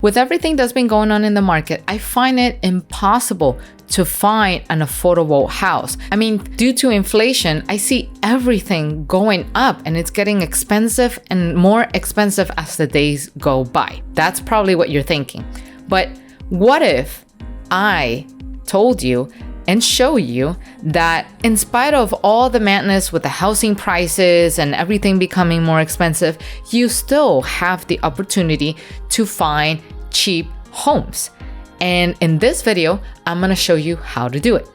With everything that's been going on in the market, I find it impossible to find an affordable house. I mean, due to inflation, I see everything going up and it's getting expensive and more expensive as the days go by. That's probably what you're thinking. But what if I told you and show you that in spite of all the madness with the housing prices and everything becoming more expensive, you still have the opportunity to find cheap homes. And in this video, I'm gonna show you how to do it.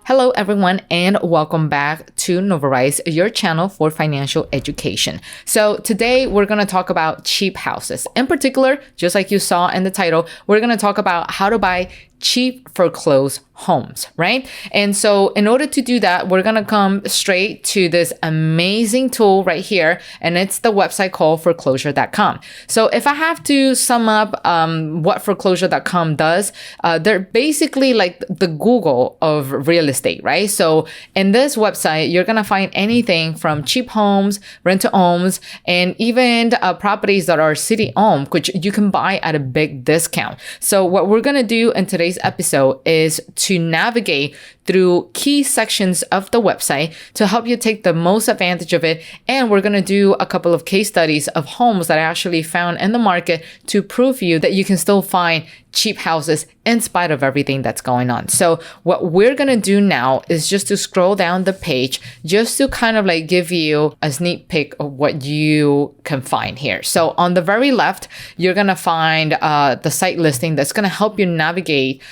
Hello everyone, and welcome back to Novarise, your channel for financial education. So today we're going to talk about cheap houses. In particular, just like you saw in the title, we're going to talk about how to buy cheap foreclosed homes, right? And so in order to do that, we're going to come straight to this amazing tool right here, and it's the website called foreclosure.com. So if I have to sum up what foreclosure.com does, they're basically like the Google of real estate, right? So in this website, you're going to find anything from cheap homes, rent-to homes, and even properties that are city-owned, which you can buy at a big discount. So what we're going to do in today's episode is to navigate through key sections of the website to help you take the most advantage of it. And we're going to do a couple of case studies of homes that I actually found in the market to prove you that you can still find cheap houses in spite of everything that's going on. So what we're going to do now is just to scroll down the page just to kind of like give you a sneak peek of what you can find here. So on the very left, you're going to find the site listing that's going to help you navigate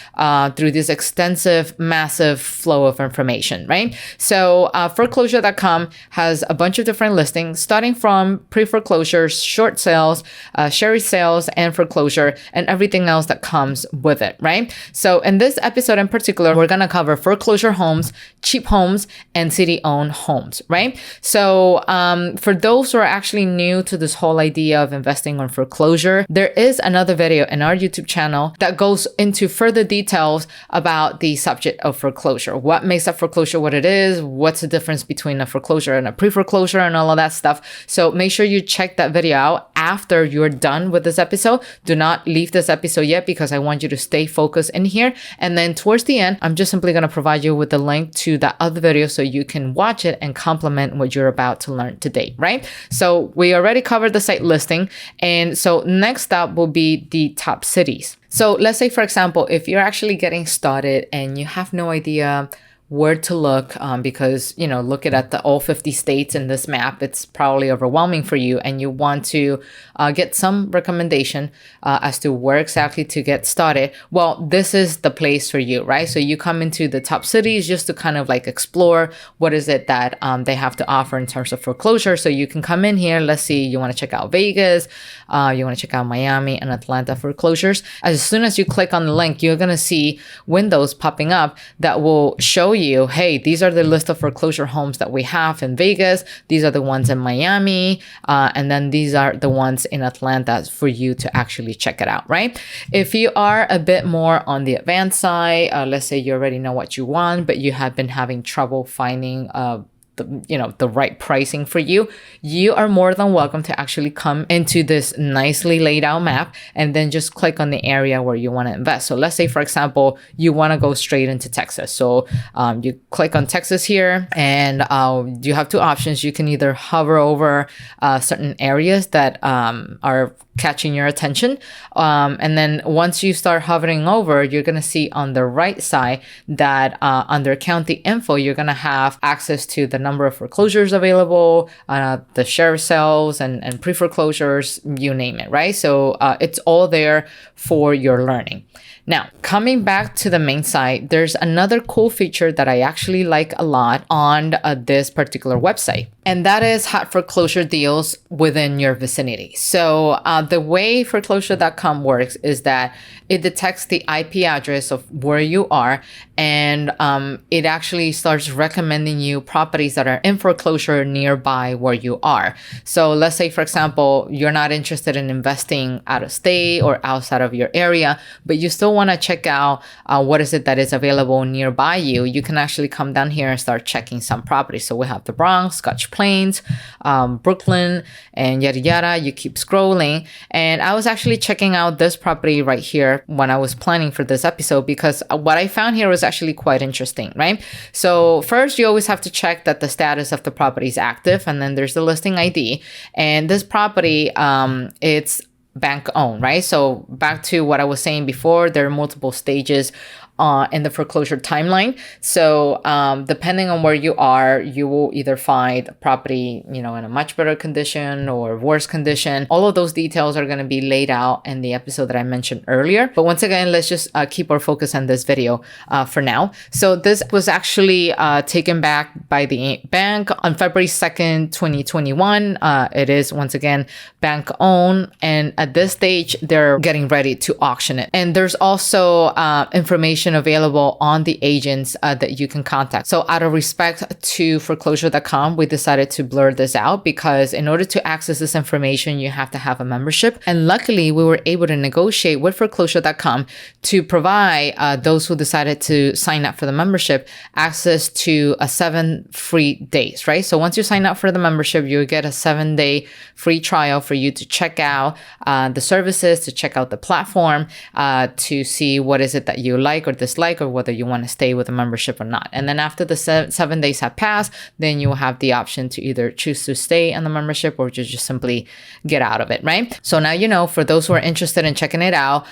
through this extensive, massive flow of information, right? So foreclosure.com has a bunch of different listings starting from pre-foreclosures, short sales, share sales, and foreclosure, and everything else that comes with it, right? So in this episode in particular, we're going to cover foreclosure homes, cheap homes, and city-owned homes, right? So for those who are actually new to this whole idea of investing on foreclosure, there is another video in our YouTube channel that goes into further details about the subject of foreclosure. What makes a foreclosure what it is, what's the difference between a foreclosure and a pre-foreclosure and all of that stuff. So make sure you check that video out after you're done with this episode. Do not leave this episode yet because I want you to stay focused in here. And then towards the end, I'm just simply going to provide you with the link to that other video so you can watch it and complement what you're about to learn today, right? So we already covered the site listing. And so next up will be the top cities. So let's say, for example, if you're actually getting started and you have no idea where to look because, you know, looking at the all 50 states in this map, it's probably overwhelming for you, and you want to get some recommendation as to where exactly to get started. Well, this is the place for you, right? So you come into the top cities just to kind of like explore what is it that they have to offer in terms of foreclosure. So you can come in here. Let's see, you want to check out Vegas, you want to check out Miami and Atlanta foreclosures. As soon as you click on the link, you're going to see windows popping up that will show you, hey, these are the list of foreclosure homes that we have in Vegas. These are the ones in Miami. And then these are the ones in Atlanta for you to actually check it out, right? If you are a bit more on the advanced side, let's say you already know what you want, but you have been having trouble finding the right pricing for you, you are more than welcome to actually come into this nicely laid out map and then just click on the area where you want to invest. So let's say, for example, you want to go straight into Texas. So you click on Texas here, and you have two options. You can either hover over certain areas that are catching your attention. And then once you start hovering over, you're going to see on the right side that under county info, you're going to have access to the number of foreclosures available, the share sales and pre-foreclosures, you name it, right? So it's all there for your learning. Now, coming back to the main site, there's another cool feature that I actually like a lot on this particular website. And that is hot foreclosure deals within your vicinity. So The way foreclosure.com works is that it detects the IP address of where you are, and it actually starts recommending you properties that are in foreclosure nearby where you are. So let's say, for example, you're not interested in investing out of state or outside of your area, but you still want to check out what is it that is available nearby you. You can actually come down here and start checking some properties. So we have the Bronx, Scotch Plains, Brooklyn, and yada yada. You keep scrolling. And I was actually checking out this property right here when I was planning for this episode, because what I found here was actually quite interesting, right? So first, you always have to check that the status of the property is active, and then there's the listing ID. And this property, it's bank owned, right? So back to what I was saying before, there are multiple stages in the foreclosure timeline. So depending on where you are, you will either find a property, in a much better condition or worse condition. All of those details are going to be laid out in the episode that I mentioned earlier. But once again, let's just keep our focus on this video for now. So this was actually taken back by the bank on February 2nd, 2021. It is, once again, bank owned. And at this stage, they're getting ready to auction it. And there's also information available on the agents that you can contact. So out of respect to foreclosure.com, we decided to blur this out, because in order to access this information, you have to have a membership. And luckily, we were able to negotiate with foreclosure.com to provide those who decided to sign up for the membership access to 7 free days, right? So once you sign up for the membership, you get a 7-day free trial for you to check out the services, to check out the platform, to see what is it that you like or dislike, or whether you want to stay with a membership or not. And then after the 7 days have passed, then you will have the option to either choose to stay on the membership or to just simply get out of it, right? So now for those who are interested in checking it out,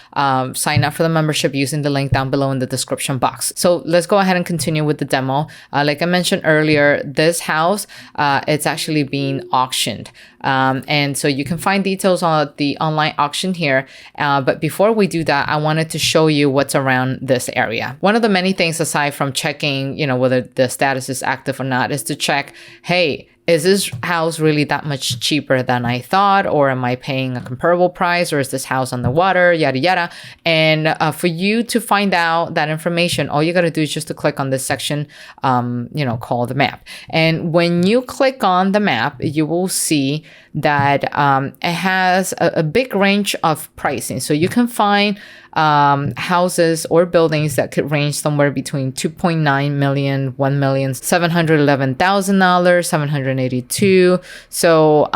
sign up for the membership using the link down below in the description box. So let's go ahead and continue with the demo. Like I mentioned earlier, this house, it's actually being auctioned. And so you can find details on the online auction here. But before we do that, I wanted to show you what's around this area. One of the many things, aside from checking, whether the status is active or not, is to check, hey, is this house really that much cheaper than I thought? Or am I paying a comparable price? Or is this house on the water? Yada, yada. And for you to find out that information, all you got to do is just to click on this section, called the map. And when you click on the map, you will see that it has a big range of pricing. So you can find houses or buildings that could range somewhere between $2.9 million, $1,711,000, $782,000. So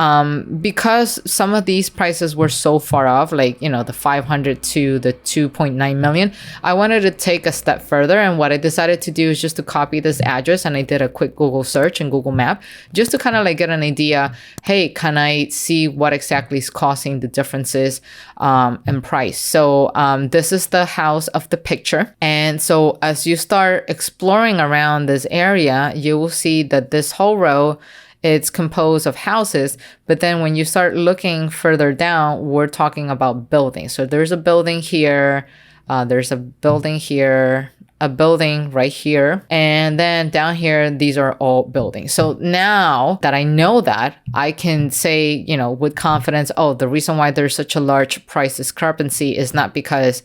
because some of these prices were so far off, like the 500 to the 2.9 million, I wanted to take a step further. And what I decided to do is just to copy this address, and I did a quick Google search in Google Map just to kind of like get an idea. Hey, can I see what exactly is causing the differences in price? So this is the house of the picture. And so as you start exploring around this area, you will see that this whole row, it's composed of houses. But then when you start looking further down, we're talking about buildings. So there's a building here. There's a building here, a building right here. And then down here, these are all buildings. So now that I know that, I can say, with confidence, oh, the reason why there's such a large price discrepancy is not because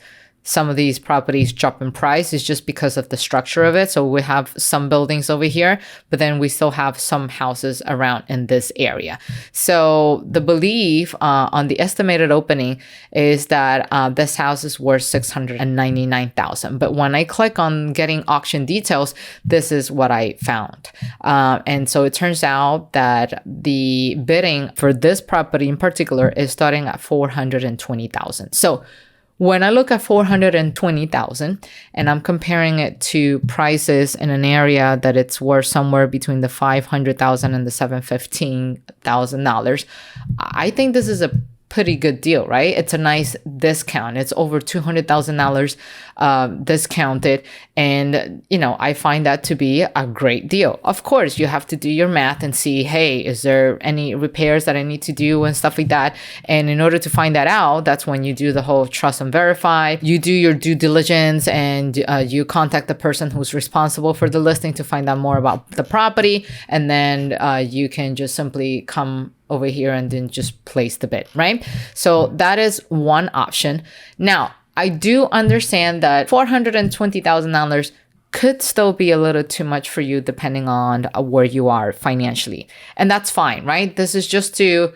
some of these properties drop in price, is just because of the structure of it. So we have some buildings over here, but then we still have some houses around in this area. So the belief on the estimated opening is that this house is worth $699,000. But when I click on getting auction details, this is what I found. And so it turns out that the bidding for this property in particular is starting at $420,000. So when I look at $420,000 and I'm comparing it to prices in an area that it's worth somewhere between the $500,000 and the $715,000, I think this is a pretty good deal, right? It's a nice discount. It's over $200,000 discounted. And, I find that to be a great deal. Of course, you have to do your math and see, hey, is there any repairs that I need to do and stuff like that? And in order to find that out, that's when you do the whole trust and verify. You do your due diligence and you contact the person who's responsible for the listing to find out more about the property. And then you can just simply come over here and then just place the bid, right? So that is one option. Now, I do understand that $420,000 could still be a little too much for you depending on where you are financially. And that's fine, right? This is just to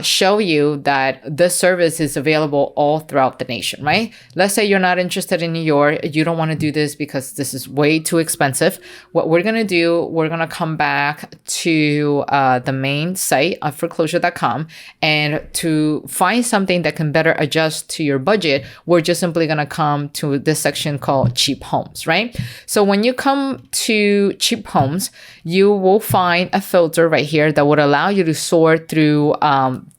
show you that this service is available all throughout the nation, right? Let's say you're not interested in New York. You don't want to do this because this is way too expensive. What we're going to do, we're going to come back to the main site of foreclosure.com, and to find something that can better adjust to your budget, we're just simply going to come to this section called cheap homes, right? So when you come to cheap homes, you will find a filter right here that would allow you to sort through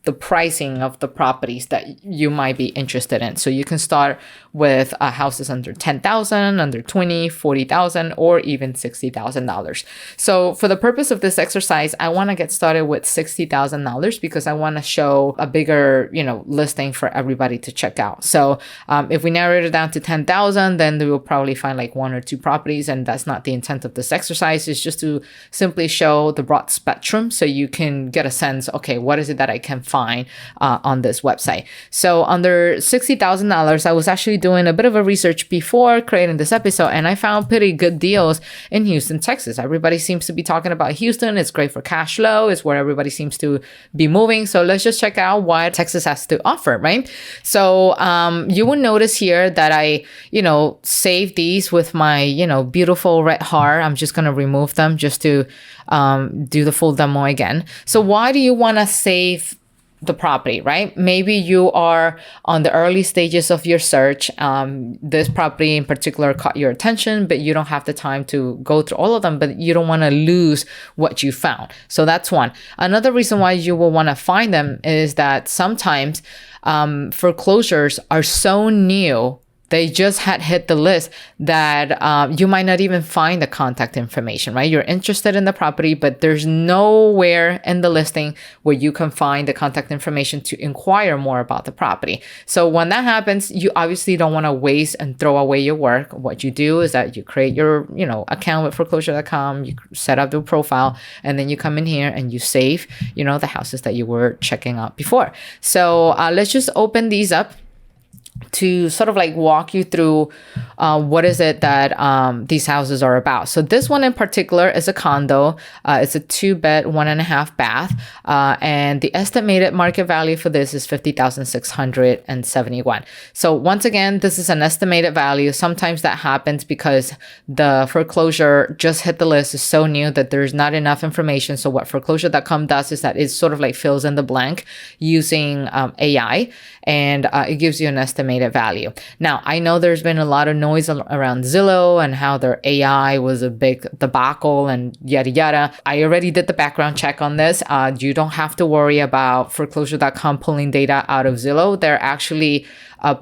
the pricing of the properties that you might be interested in. So you can start with houses under $10,000, under $20,000, $40,000, or even $60,000. So for the purpose of this exercise, I want to get started with $60,000 because I want to show a bigger, listing for everybody to check out. So if we narrow it down to 10,000, then we will probably find like one or two properties, and that's not the intent of this exercise. It's just to simply show the broad spectrum so you can get a sense, okay, what is it that I can find on this website? So under $60,000, I was actually doing a bit of a research before creating this episode, and I found pretty good deals in Houston, Texas. Everybody seems to be talking about Houston. It's great for cash flow. It's where everybody seems to be moving. So let's just check out what Texas has to offer, right? So you will notice here that I, saved these with my, beautiful red heart. I'm just going to remove them just to do the full demo again. So why do you want to save the property, right? Maybe you are on the early stages of your search. This property in particular caught your attention, but you don't have the time to go through all of them, but you don't want to lose what you found. So that's one. Another reason why you will want to find them is that sometimes foreclosures are so new, they just had hit the list that you might not even find the contact information, right? You're interested in the property, but there's nowhere in the listing where you can find the contact information to inquire more about the property. So when that happens, you obviously don't want to waste and throw away your work. What you do is that you create your, account with foreclosure.com, you set up the profile, and then you come in here and you save, the houses that you were checking out before. So let's just open these up to sort of like walk you through what is it that these houses are about. So this one in particular is a condo. It's a 2-bed, 1.5 bath. And the estimated market value for this is $50,671. So once again, this is an estimated value. Sometimes that happens because the foreclosure just hit the list, is so new that there's not enough information. So what foreclosure.com does is that it sort of like fills in the blank using AI, and it gives you an estimated value. Now, I know there's been a lot of noise around Zillow and how their AI was a big debacle and yada yada. I already did the background check on this. You don't have to worry about foreclosure.com pulling data out of Zillow. They're actually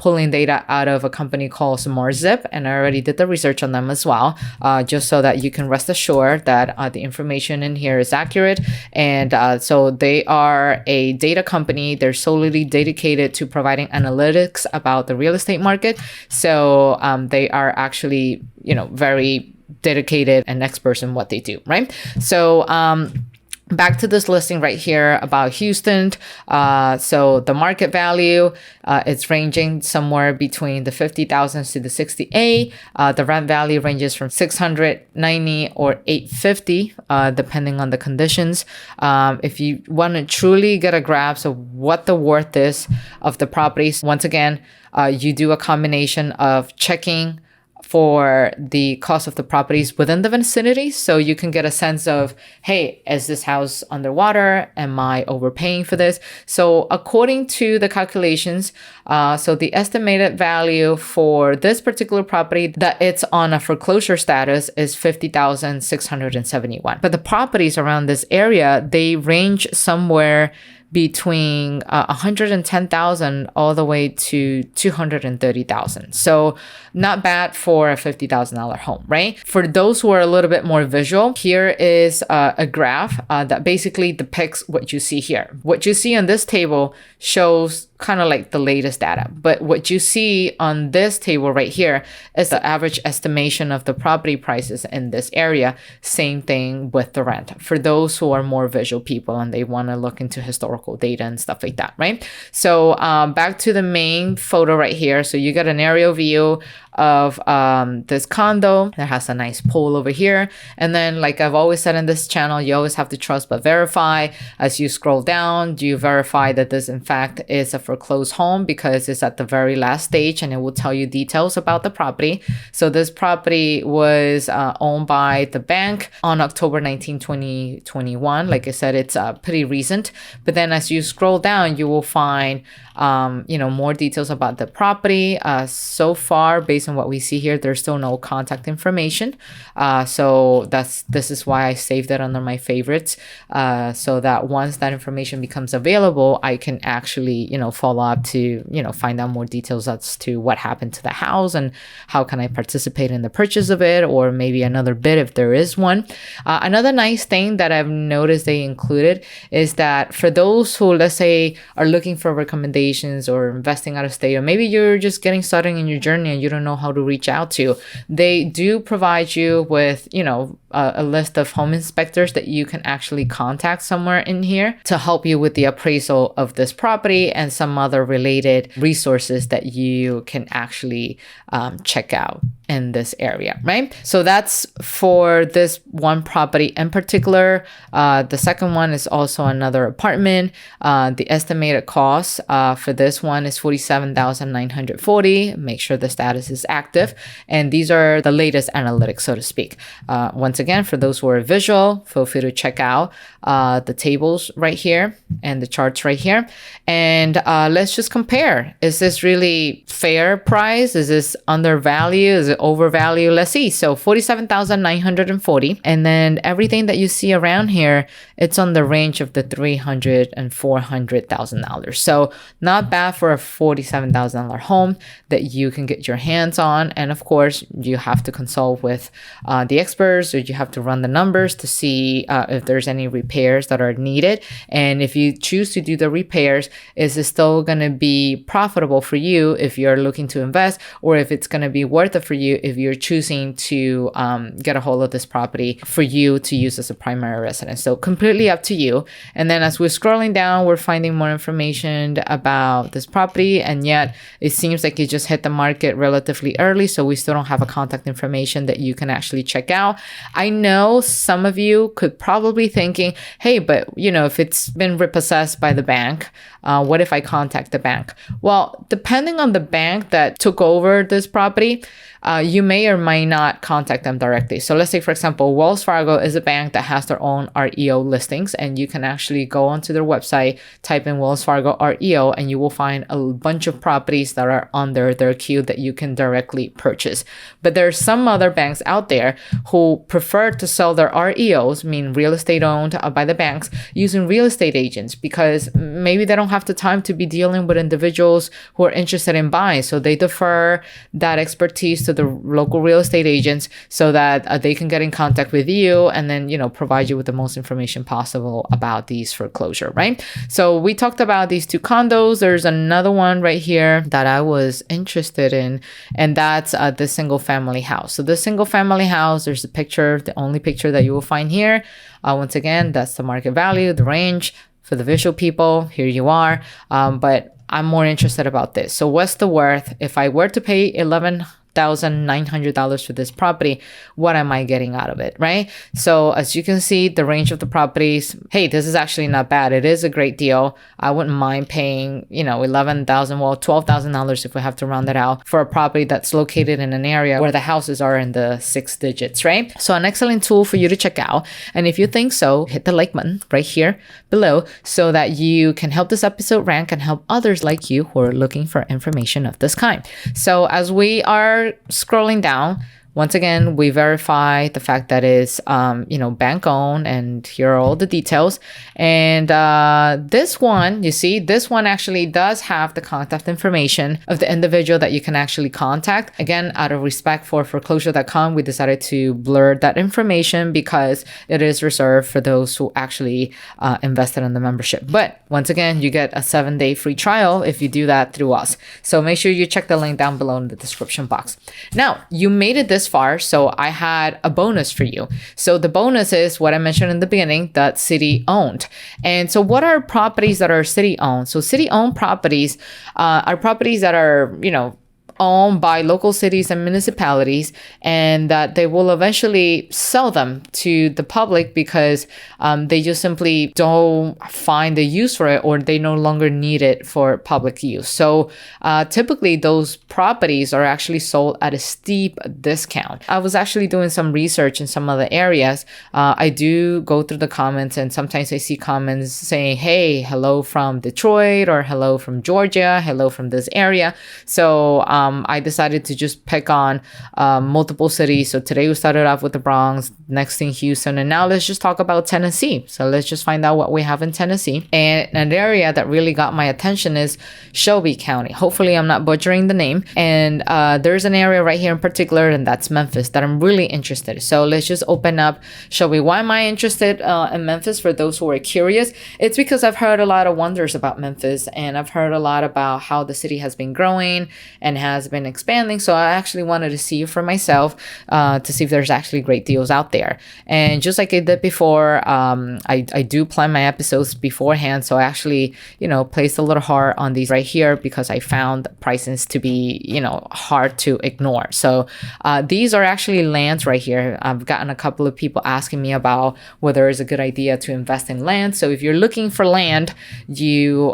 pulling data out of a company called SmartZip, and I already did the research on them as well, just so that you can rest assured that the information in here is accurate. And so they are a data company. They're solely dedicated to providing analytics about the real estate market. So they are actually, very dedicated and experts in what they do, right? So back to this listing right here about Houston. So the market value, it's ranging somewhere between the 50,000 to the 68. The rent value ranges from 690 or 850, depending on the conditions. If you want to truly get a grasp of what the worth is of the properties, once again, you do a combination of checking for the cost of the properties within the vicinity. So you can get a sense of, hey, is this house underwater? Am I overpaying for this? So according to the calculations, so the estimated value for this particular property that it's on a foreclosure status is $50,671. But the properties around this area, they range somewhere between 110,000 all the way to 230,000. So not bad for a $50,000 home, right? For those who are a little bit more visual, here is a graph that basically depicts what you see here. What you see on this table shows kind of like the latest data, but what you see on this table right here is the average estimation of the property prices in this area. Same thing with the rent for those who are more visual people and they want to look into historical data and stuff like that, right? So back to the main photo right here. So you get an aerial view of this condo that has a nice pool over here. And then, like I've always said in this channel, you always have to trust but verify. As you scroll down, do you verify that this in fact is a foreclosed home, because it's at the very last stage and it will tell you details about the property. So this property was owned by the bank on October 19, 2021. Like I said, it's pretty recent. But then as you scroll down, you will find more details about the property. So far, based on what we see here, there's still no contact information. So this is why I saved it under my favorites, so that once that information becomes available, I can actually, follow up to, find out more details as to what happened to the house and how can I participate in the purchase of it, or maybe another bid if there is one. Another nice thing that I've noticed they included is that for those who, let's say, are looking for recommendations or investing out of state, or maybe you're just getting started in your journey and you don't know how to reach out to, they do provide you with, a list of home inspectors that you can actually contact somewhere in here to help you with the appraisal of this property and some other related resources that you can actually check out in this area, right? So that's for this one property in particular. The second one is also another apartment. The estimated cost for this one is $47,940. Make sure the status is active. And these are the latest analytics, so to speak. Once again, for those who are visual, feel free to check out the tables right here and the charts right here. And let's just compare. Is this really fair price? Is this undervalued? Is it overvalued? Let's see. So $47,940. And then everything that you see around here, it's on the range of the $300,000 and $400,000. So not bad for a $47,000 home that you can get your hands on. And of course, you have to consult with the experts, or you have to run the numbers to see if there's any repairs that are needed. And if you choose to do the repairs, is it still going to be profitable for you if you're looking to invest, or if it's going to be worth it for you if you're choosing to get a hold of this property for you to use as a primary residence. So completely up to you. And then as we're scrolling down, we're finding more information about this property, and yet it seems like it just hit the market relatively early, so we still don't have a contact information that you can actually check out. I know some of you could probably thinking, hey, but if it's been repossessed by the bank, what if I contact the bank? Well, depending on the bank that took over this property, you may or may not contact them directly. So let's say, for example, Wells Fargo is a bank that has their own REO listings, and you can actually go onto their website, type in Wells Fargo REO, and you will find a bunch of properties that are under their queue that you can directly purchase. But there are some other banks out there who prefer to sell their REOs, mean real estate owned by the banks, using real estate agents, because maybe they don't have the time to be dealing with individuals who are interested in buying. So they defer that expertise to the local real estate agents so that they can get in contact with you and then, provide you with the most information possible about these foreclosure, right? So we talked about these two condos. There's another one right here that I was interested in, and that's the single family house. So the single family house, there's a picture, the only picture that you will find here. Once again, that's the market value, the range. For the visual people, here you are. But I'm more interested about this. So what's the worth? If I were to pay $11,900 for this property, what am I getting out of it, right? So as you can see, the range of the properties, hey, this is actually not bad. It is a great deal. I wouldn't mind paying, $11,000, well, $12,000 if we have to round it out, for a property that's located in an area where the houses are in the 6 digits, right? So an excellent tool for you to check out. And if you think so, hit the like button right here below so that you can help this episode rank and help others like you who are looking for information of this kind. So as we are scrolling down, once again, we verify the fact that it's, bank owned, and here are all the details. And this one, you see, this one actually does have the contact information of the individual that you can actually contact. Again, out of respect for foreclosure.com, we decided to blur that information because it is reserved for those who actually invested in the membership. But once again, you get a 7-day free trial if you do that through us. So make sure you check the link down below in the description box. Now, you made it this far, so I had a bonus for you. So the bonus is what I mentioned in the beginning, that city owned. And so what are properties that are city owned? So city owned properties are properties that are, owned by local cities and municipalities, and that they will eventually sell them to the public because they just simply don't find the use for it, or they no longer need it for public use. So typically those properties are actually sold at a steep discount. I was actually doing some research in some other areas. I do go through the comments, and sometimes I see comments saying, hey, hello from Detroit, or hello from Georgia, hello from this area. So I decided to just pick on multiple cities. So today we started off with the Bronx, next thing Houston, and now let's just talk about Tennessee. So let's just find out what we have in Tennessee. And an area that really got my attention is Shelby County. Hopefully I'm not butchering the name. And there's an area right here in particular, and that's Memphis, that I'm really interested. So let's just open up Shelby. Why am I interested in Memphis? For those who are curious, it's because I've heard a lot of wonders about Memphis, and I've heard a lot about how the city has been growing and has been expanding. So I actually wanted to see for myself to see if there's actually great deals out there. And just like I did before, I do plan my episodes beforehand. So I actually, placed a little heart on these right here because I found prices to be, hard to ignore. So these are actually lands right here. I've gotten a couple of people asking me about whether it's a good idea to invest in land. So if you're looking for land, you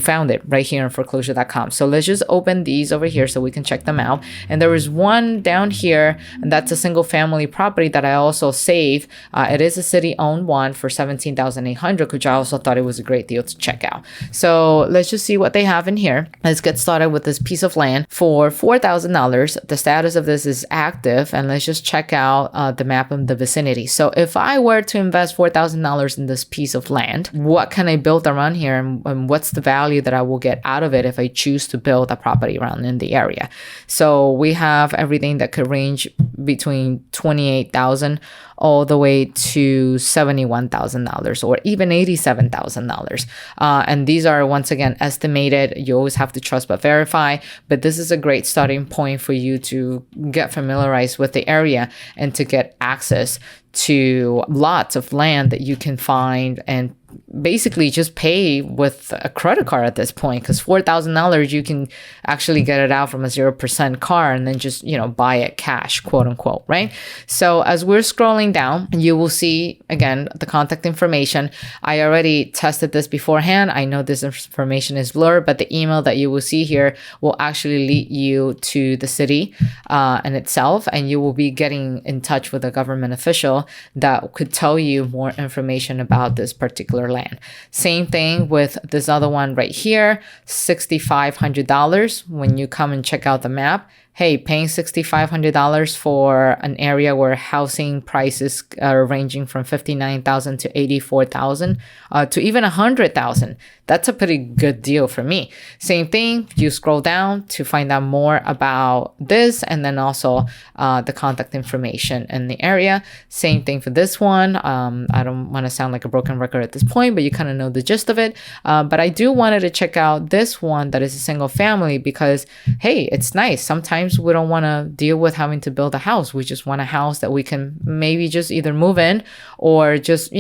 found it right here on foreclosure.com. So let's just open these over here so we can check them out. And there is one down here, and that's a single family property that I also saved. It is a city owned one for $17,800, which I also thought it was a great deal to check out. So let's just see what they have in here. Let's get started with this piece of land for $4,000. The status of this is active, and let's just check out the map of the vicinity. So if I were to invest $4,000 in this piece of land, what can I build around here, and what's the value that I will get out of it if I choose to build a property around in the area? So we have everything that could range between $28,000 all the way to $71,000 or even $87,000. And these are, once again, estimated. You always have to trust but verify. But this is a great starting point for you to get familiarized with the area and to get access to lots of land that you can find and basically just pay with a credit card at this point, because $4,000 you can actually get it out from a 0% car and then just buy it cash, quote unquote, right? So as we're scrolling down, you will see again the contact information. I already tested this beforehand. I know this information is blurred, but the email that you will see here will actually lead you to the city in itself, and you will be getting in touch with a government official that could tell you more information about this particular land. Same thing with this other one right here, $6,500. When you come and check out the map, hey, paying $6,500 for an area where housing prices are ranging from $59,000 to $84,000 to even $100,000. That's a pretty good deal for me. Same thing, you scroll down to find out more about this, and then also the contact information in the area. Same thing for this one. I don't want to sound like a broken record at this point, but you kind of know the gist of it. But I do wanted to check out this one that is a single family because, hey, it's nice. Sometimes we don't want to deal with having to build a house. We just want a house that we can maybe just either move in or just,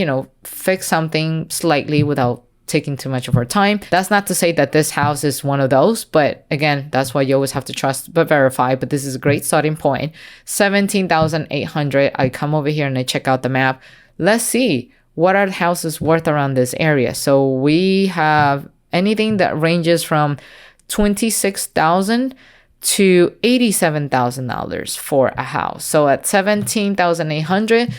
fix something slightly without taking too much of our time. That's not to say that this house is one of those, but again, that's why you always have to trust but verify. But this is a great starting point. $17,800. I come over here and I check out the map. Let's see what are the houses worth around this area. So we have anything that ranges from $26,000 to $87,000 for a house. So at $17,800,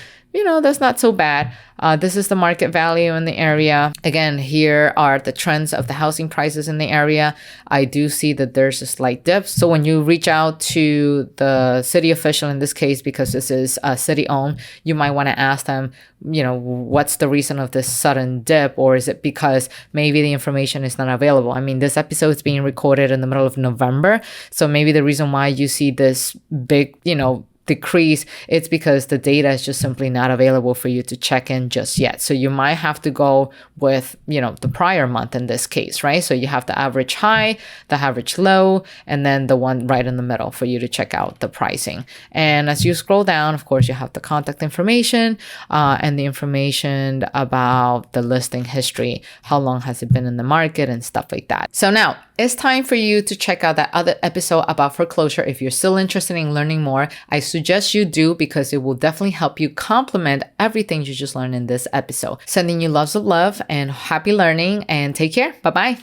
that's not so bad. This is the market value in the area. Again, here are the trends of the housing prices in the area. I do see that there's a slight dip. So when you reach out to the city official in this case, because this is city owned, you might want to ask them, what's the reason of this sudden dip? Or is it because maybe the information is not available? I mean, this episode is being recorded in the middle of November. So maybe the reason why you see this big, decrease, it's because the data is just simply not available for you to check in just yet. So you might have to go with, the prior month in this case, right? So you have the average high, the average low, and then the one right in the middle for you to check out the pricing. And as you scroll down, of course, you have the contact information and the information about the listing history, how long has it been in the market and stuff like that. So now it's time for you to check out that other episode about foreclosure. If you're still interested in learning more, I suggest you do, because it will definitely help you complement everything you just learned in this episode. Sending you lots of love and happy learning, and take care. Bye-bye.